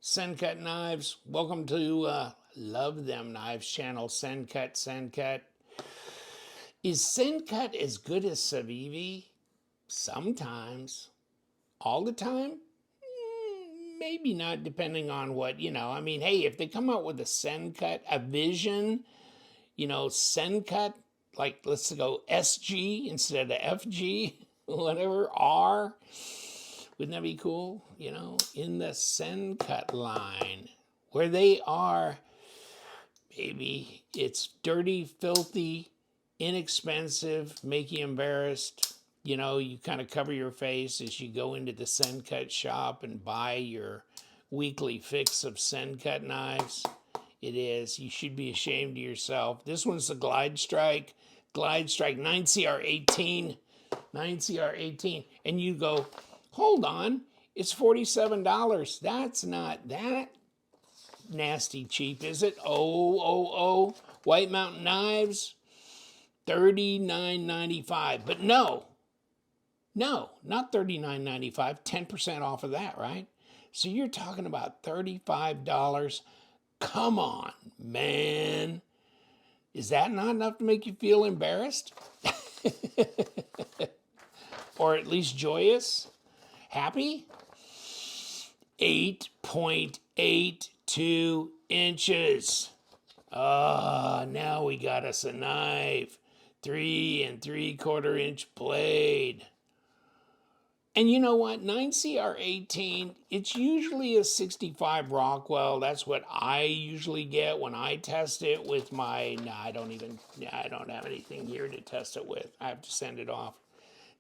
Sencut Knives. Welcome to Luvthemknives channel. Sencut. Is Sencut as good as Civivi? Sometimes. All the time? Maybe not, depending on what, I mean, hey, if they come out with a Sencut, a Vision, Sencut, like, let's go SG instead of FG, whatever, R. Wouldn't that be cool? In the Sencut line, where they are, baby, it's dirty, filthy, inexpensive, make you embarrassed. You kind of cover your face as you go into the Sencut shop and buy your weekly fix of Sencut knives. It is. You should be ashamed of yourself. This one's the GlideStrike 9CR18. 9CR18. And you go, hold on, it's $47. That's not that nasty cheap, is it? Oh. White Mountain Knives, $39.95. But no, not $39.95. 10% off of that, right? So you're talking about $35. Come on, man. Is that not enough to make you feel embarrassed? Or at least joyous? Happy? 8.82 inches. Now we got us a knife. 3 3/4 inch blade. And you know what? 9CR18, it's usually a 65 Rockwell. That's what I usually get when I test it with my, I don't have anything here to test it with. I have to send it off.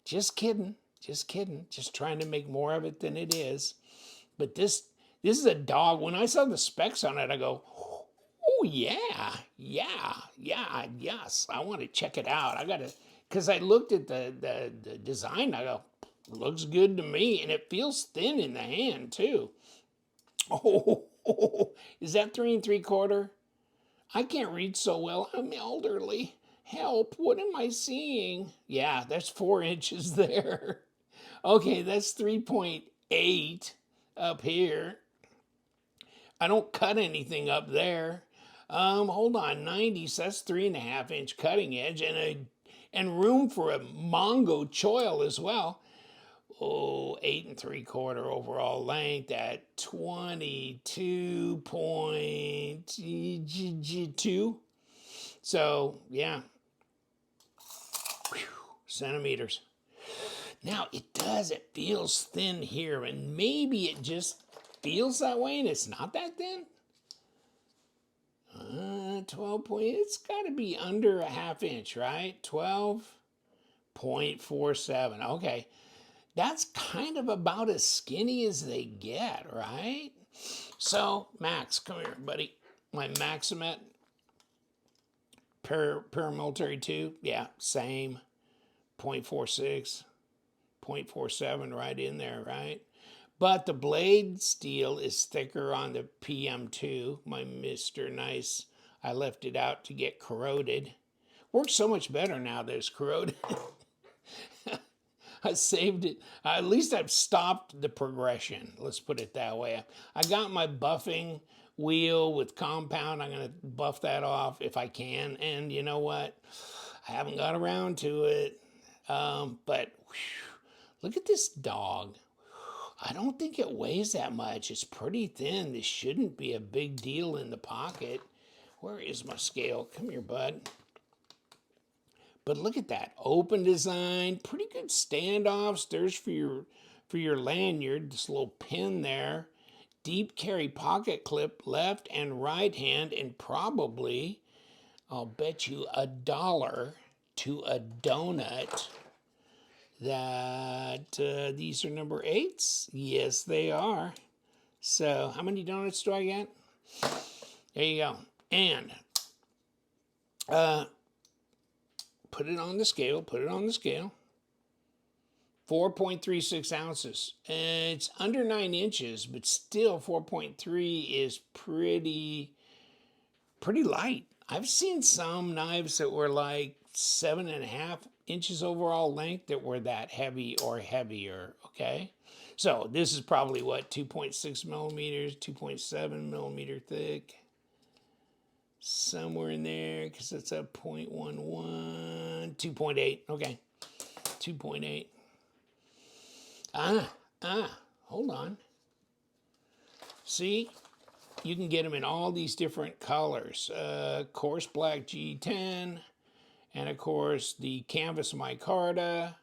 Just kidding. Just trying to make more of it than it is. But this is a dog. When I saw the specs on it, I go, oh, yes. I want to check it out. I got to, because I looked at the design, I go, looks good to me. And it feels thin in the hand, too. Oh, is that 3 3/4? I can't read so well. I'm elderly. Help, what am I seeing? Yeah, that's 4 inches there. Okay, that's 3.8 up here. I don't cut anything up there. Hold on, 90, so that's 3.5 inch cutting edge and room for a Mongo choil as well. Oh, 8 3/4 overall length at 22.2. So, yeah. Centimeters. Now, it feels thin here, and maybe it just feels that way, and it's not that thin. 12 point, it's got to be under a ½ inch, right? 12.47. Okay. That's kind of about as skinny as they get, right? So, Max, come here, buddy. My Maximet paramilitary 2, yeah, same. 0.46, 0.47 right in there, right? But the blade steel is thicker on the PM2, my Mr. Nice. I left it out to get corroded. Works so much better now that it's corroded. I saved it. At least I've stopped the progression. Let's put it that way. I got my buffing wheel with compound. I'm going to buff that off if I can. And you know what? I haven't got around to it. But look at this dog. I don't think it weighs that much. It's pretty thin. This shouldn't be a big deal in the pocket. Where is my scale? Come here, bud. But look at that. Open design. Pretty good standoffs. There's for your lanyard. This little pin there. Deep carry pocket clip left and right hand. And probably, I'll bet you $1 to a donut that these are number 8s. Yes, they are. So how many donuts do I get? There you go. And put it on the scale. 4.36 ounces. It's under 9 inches, but still 4.3 is pretty light. I've seen some knives that were like 7.5 inches overall length that were that heavy or heavier, okay? So this is probably what, 2.6 millimeters, 2.7 millimeter thick. Somewhere in there, because it's a 0.11, 2.8. Okay, 2.8. Hold on. See, you can get them in all these different colors. Coarse black G10, and of course the canvas micarta,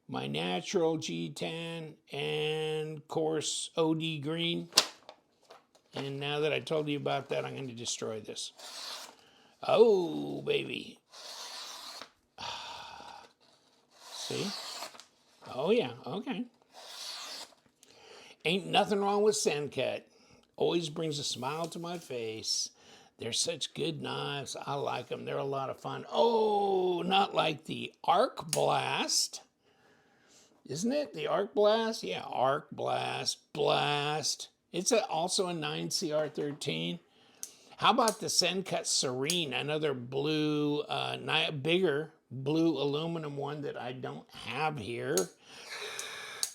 my natural G10, and coarse OD green. And now that I told you about that, I'm going to destroy this. Oh, baby. See? Oh, yeah. Okay. Ain't nothing wrong with Sencut. Always brings a smile to my face. They're such good knives. I like them. They're a lot of fun. Oh, not like the Arc Blast. Isn't it? The Arc Blast? Yeah, Arc Blast. Blast. It's also a 9CR13. How about the Sencut Serene, another blue, bigger blue aluminum one that I don't have here.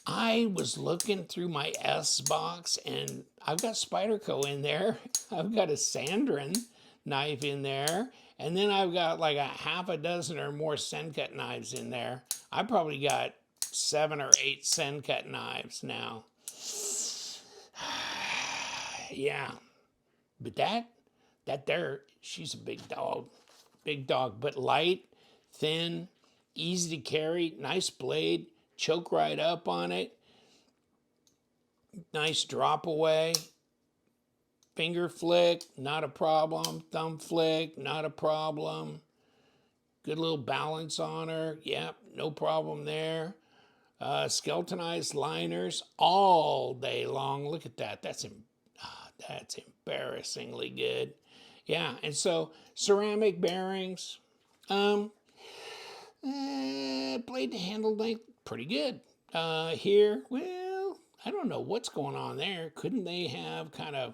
I was looking through my S box, and I've got Spyderco in there. I've got a Sandrin knife in there, and then I've got like a half a dozen or more Sencut knives in there. I probably got 7 or 8 Sencut knives now. Yeah, but that there, she's a big dog, but light, thin, easy to carry, nice blade, choke right up on it, nice drop away, finger flick, not a problem, thumb flick, not a problem, good little balance on her, yep, no problem there. Skeletonized liners all day long. Look at that, that's embarrassingly good. Yeah, and so ceramic bearings, blade to handle length, pretty good. Here, well, I don't know what's going on there. Couldn't they have kind of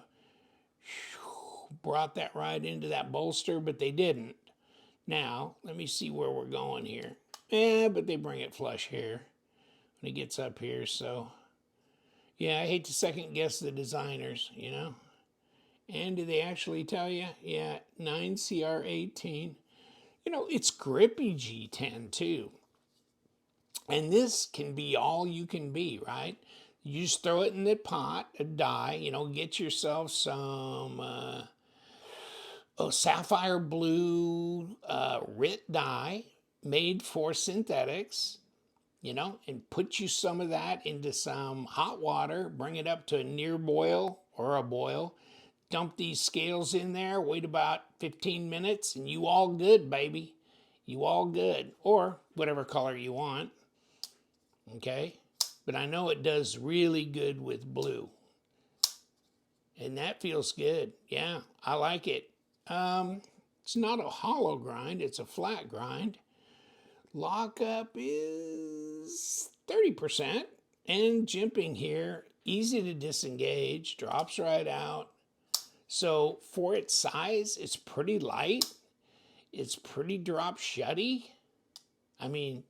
brought that right into that bolster, but they didn't. Now, let me see where we're going here. But they bring it flush here when it gets up here, so yeah, I hate to second guess the designers, you know. And do they actually tell you? Yeah, 9CR18. You know, it's grippy G10 too. And this can be all you can be, right? You just throw it in the pot, a die, you know, get yourself some sapphire blue RIT dye made for synthetics, you know, and put you some of that into some hot water, bring it up to a near boil or a boil, dump these scales in there, wait about 15 minutes, and you all good, baby. You all good. Or whatever color you want. Okay? But I know it does really good with blue. And that feels good. Yeah, I like it. It's not a hollow grind, it's a flat grind. Lockup is 30%. And jimping here, easy to disengage, drops right out. So for its size, it's pretty light. It's pretty drop shutty. I mean,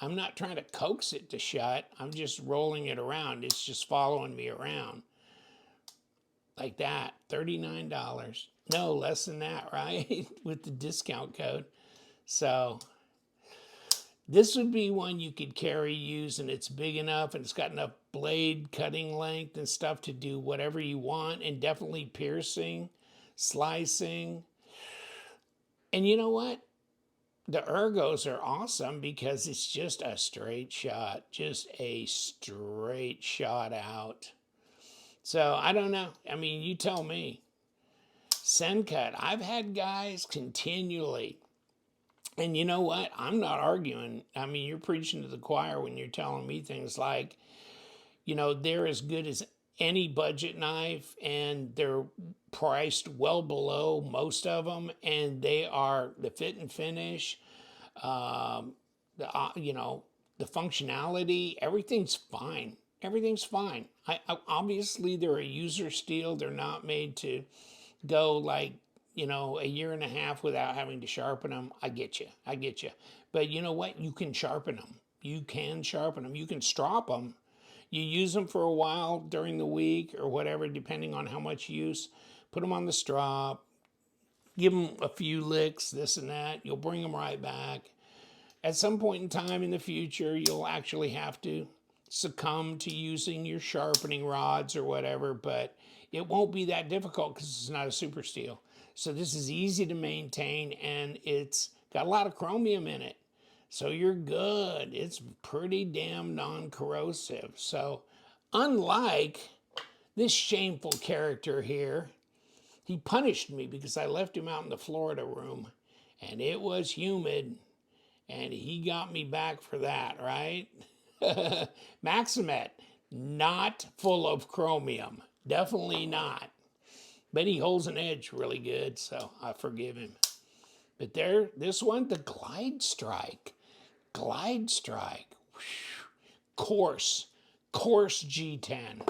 I'm not trying to coax it to shut. I'm just rolling it around. It's just following me around. Like that, $39. No, less than that, right? With the discount code. So this would be one you could carry, use, and it's big enough, and it's got enough blade cutting length and stuff to do whatever you want, and definitely piercing, slicing. And you know what? The ergos are awesome because it's just a straight shot, just a straight shot out. So I don't know. I mean, you tell me. Sencut, I've had guys continually, and you know what? I'm not arguing. I mean, you're preaching to the choir when you're telling me things like, you know, they're as good as any budget knife, and they're priced well below most of them, and they are the fit and finish, you know, the functionality, everything's fine. Everything's fine. Obviously, they're a user steel. They're not made to go like, you know, a year and a half without having to sharpen them. I get you. I get you. But you know what? You can sharpen them. You can sharpen them. You can strop them. You use them for a while during the week or whatever, depending on how much use. Put them on the strop, give them a few licks, this and that. You'll bring them right back. At some point in time in the future, you'll actually have to succumb to using your sharpening rods or whatever, but it won't be that difficult because it's not a super steel. So this is easy to maintain, and it's got a lot of chromium in it. So you're good. It's pretty damn non-corrosive. So unlike this shameful character here, he punished me because I left him out in the Florida room, and it was humid, and he got me back for that, right? Maximet, not full of chromium. Definitely not. But he holds an edge really good, so I forgive him. But there, this one, the GlideStrike. GlideStrike. Coarse G10.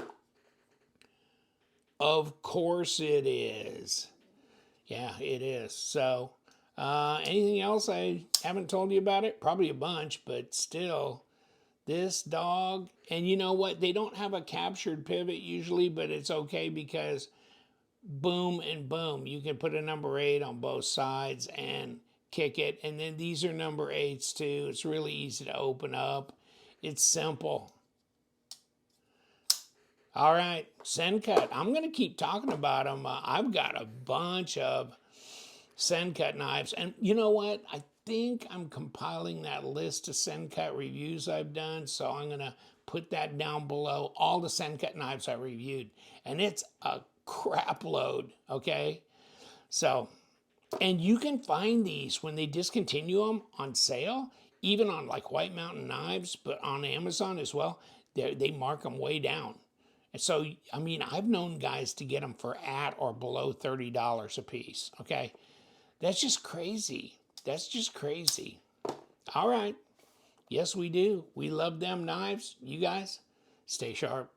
Of course it is. Yeah, it is. So, anything else I haven't told you about it? Probably a bunch, but still, this dog, and you know what? They don't have a captured pivot usually, but it's okay because boom and boom. You can put a number 8 on both sides and kick it. And then these are number 8s too. It's really easy to open up. It's simple. All right, Sencut. I'm going to keep talking about them. I've got a bunch of Sencut knives. And you know what? I think I'm compiling that list of Sencut reviews I've done. So I'm going to put that down below. All the Sencut knives I reviewed. And it's a crap load, okay? So, and you can find these when they discontinue them on sale, even on like White Mountain Knives, but on Amazon as well. They mark them way down. And so, I mean, I've known guys to get them for at or below $30 a piece, okay? That's just crazy. That's just crazy. All right. Yes, we do. We love them knives. You guys, stay sharp.